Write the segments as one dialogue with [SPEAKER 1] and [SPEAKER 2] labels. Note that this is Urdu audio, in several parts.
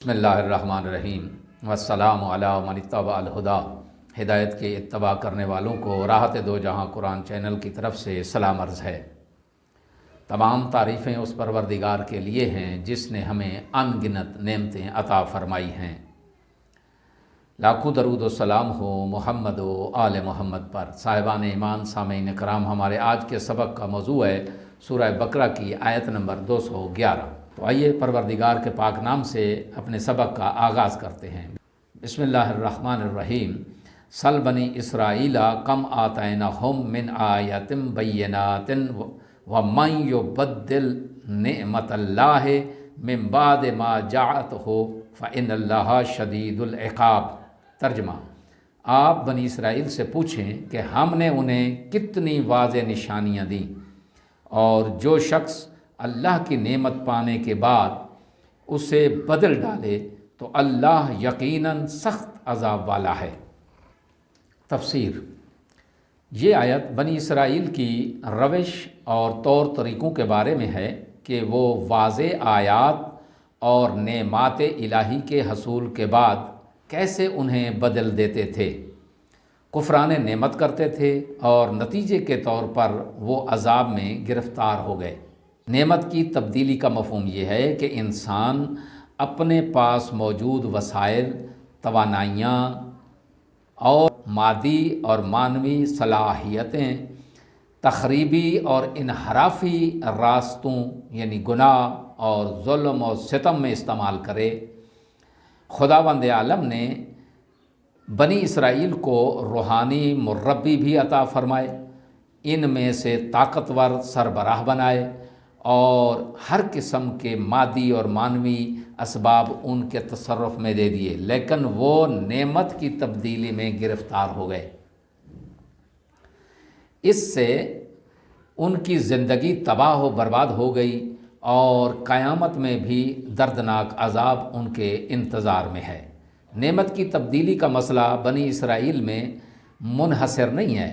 [SPEAKER 1] بسم اللہ الرحمن الرحیم والسلام علی من اتبع الہدی۔ ہدایت کے اتباع کرنے والوں کو راحت دو جہاں قرآن چینل کی طرف سے سلام عرض ہے۔ تمام تعریفیں اس پروردگار کے لیے ہیں جس نے ہمیں ان گنت نعمتیں عطا فرمائی ہیں۔ لاکھوں درود و سلام ہو محمد و آل محمد پر۔ صاحبان ایمان، سامعین کرام، ہمارے آج کے سبق کا موضوع ہے سورہ بقرہ کی آیت نمبر 211۔ تو آئیے پروردگار کے پاک نام سے اپنے سبق کا آغاز کرتے ہیں۔ بسم اللہ الرحمن الرحیم۔ سل بنی اسرائیل کم آتیناہم من آیۃ بینات ومن یبدل نعمت اللہ من بعد ما جاءتہ فإن اللہ شدید العقاب۔ ترجمہ: آپ بنی اسرائیل سے پوچھیں کہ ہم نے انہیں کتنی واضح نشانیاں دیں، اور جو شخص اللہ کی نعمت پانے کے بعد اسے بدل ڈالے تو اللہ یقیناً سخت عذاب والا ہے۔ تفسیر: یہ آیت بنی اسرائیل کی روش اور طور طریقوں کے بارے میں ہے کہ وہ واضح آیات اور نعمات الہی کے حصول کے بعد کیسے انہیں بدل دیتے تھے، کفران نعمت کرتے تھے، اور نتیجے کے طور پر وہ عذاب میں گرفتار ہو گئے۔ نعمت کی تبدیلی کا مفہوم یہ ہے کہ انسان اپنے پاس موجود وسائل، توانائیاں اور مادی اور معنوی صلاحیتیں تخریبی اور انحرافی راستوں یعنی گناہ اور ظلم اور ستم میں استعمال کرے۔ خداوند عالم نے بنی اسرائیل کو روحانی مربی بھی عطا فرمائے، ان میں سے طاقتور سربراہ بنائے، اور ہر قسم کے مادی اور معنوی اسباب ان کے تصرف میں دے دیے، لیکن وہ نعمت کی تبدیلی میں گرفتار ہو گئے۔ اس سے ان کی زندگی تباہ و برباد ہو گئی، اور قیامت میں بھی دردناک عذاب ان کے انتظار میں ہے۔ نعمت کی تبدیلی کا مسئلہ بنی اسرائیل میں منحصر نہیں ہے۔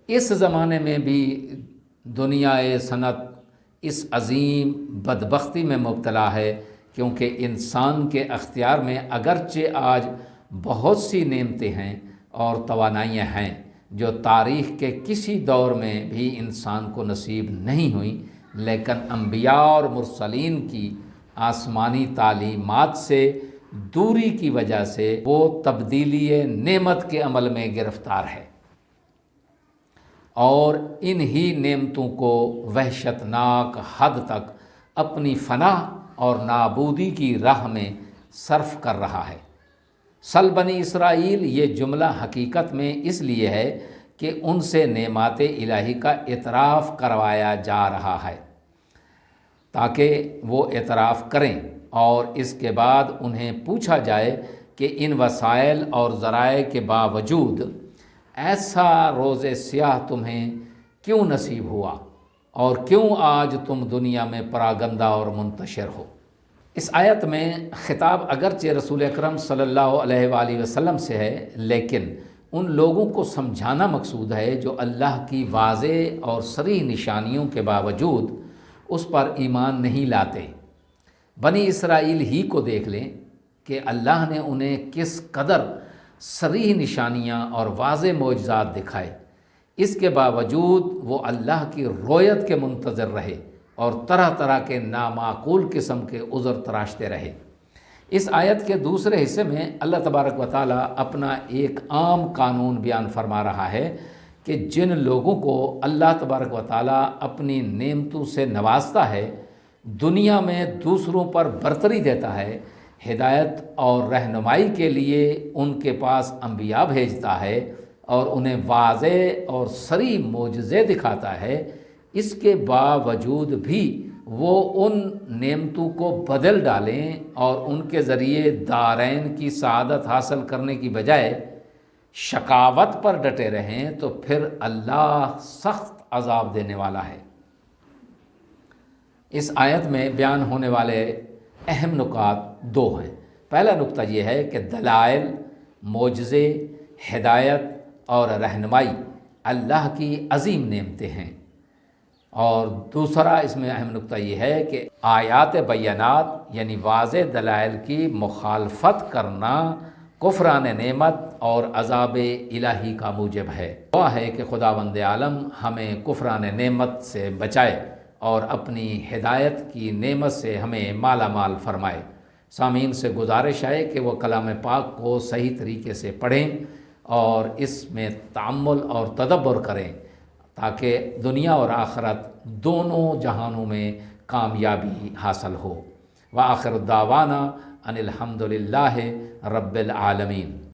[SPEAKER 1] اس زمانے میں بھی دنیائے صنعت اس عظیم بدبختی میں مبتلا ہے، کیونکہ انسان کے اختیار میں اگرچہ آج بہت سی نعمتیں ہیں اور توانائیاں ہیں جو تاریخ کے کسی دور میں بھی انسان کو نصیب نہیں ہوئیں، لیکن انبیاء اور مرسلین کی آسمانی تعلیمات سے دوری کی وجہ سے وہ تبدیلی نعمت کے عمل میں گرفتار ہے، اور انہی نعمتوں کو وحشتناک حد تک اپنی فنا اور نابودی کی راہ میں صرف کر رہا ہے۔ سل بنی اسرائیل یہ جملہ حقیقت میں اس لیے ہے کہ ان سے نعمات الہی کا اعتراف کروایا جا رہا ہے تاکہ وہ اعتراف کریں، اور اس کے بعد انہیں پوچھا جائے کہ ان وسائل اور ذرائع کے باوجود ایسا روز سیاہ تمہیں کیوں نصیب ہوا، اور کیوں آج تم دنیا میں پراگندہ اور منتشر ہو۔ اس آیت میں خطاب اگرچہ رسول اکرم صلی اللہ علیہ وآلہ وسلم سے ہے، لیکن ان لوگوں کو سمجھانا مقصود ہے جو اللہ کی واضح اور صریح نشانیوں کے باوجود اس پر ایمان نہیں لاتے۔ بنی اسرائیل ہی کو دیکھ لیں کہ اللہ نے انہیں کس قدر صریح نشانیاں اور واضح معجزات دکھائے، اس کے باوجود وہ اللہ کی رویت کے منتظر رہے اور طرح طرح کے نامعقول قسم کے عذر تراشتے رہے۔ اس آیت کے دوسرے حصے میں اللہ تبارک و تعالیٰ اپنا ایک عام قانون بیان فرما رہا ہے کہ جن لوگوں کو اللہ تبارک و تعالیٰ اپنی نعمتوں سے نوازتا ہے، دنیا میں دوسروں پر برتری دیتا ہے، ہدایت اور رہنمائی کے لیے ان کے پاس انبیاء بھیجتا ہے اور انہیں واضح اور صریح معجزے دکھاتا ہے، اس کے باوجود بھی وہ ان نعمتوں کو بدل ڈالیں اور ان کے ذریعے دارین کی سعادت حاصل کرنے کی بجائے شقاوت پر ڈٹے رہیں، تو پھر اللہ سخت عذاب دینے والا ہے۔ اس آیت میں بیان ہونے والے اہم نکات دو ہیں۔ پہلا نکتہ یہ ہے کہ دلائل، معجزے، ہدایت اور رہنمائی اللہ کی عظیم نعمتیں ہیں، اور دوسرا اس میں اہم نقطہ یہ ہے کہ آیات بینات یعنی واضح دلائل کی مخالفت کرنا کفران نعمت اور عذاب الہی کا موجب ہے۔ دعا ہے کہ خداوند عالم ہمیں کفران نعمت سے بچائے اور اپنی ہدایت کی نعمت سے ہمیں مالا مال فرمائے۔ سامعین سے گزارش ہے کہ وہ کلام پاک کو صحیح طریقے سے پڑھیں اور اس میں تأمل اور تدبر کریں تاکہ دنیا اور آخرت دونوں جہانوں میں کامیابی حاصل ہو۔ وآخر الدعوانا ان الحمد للہ رب العالمین۔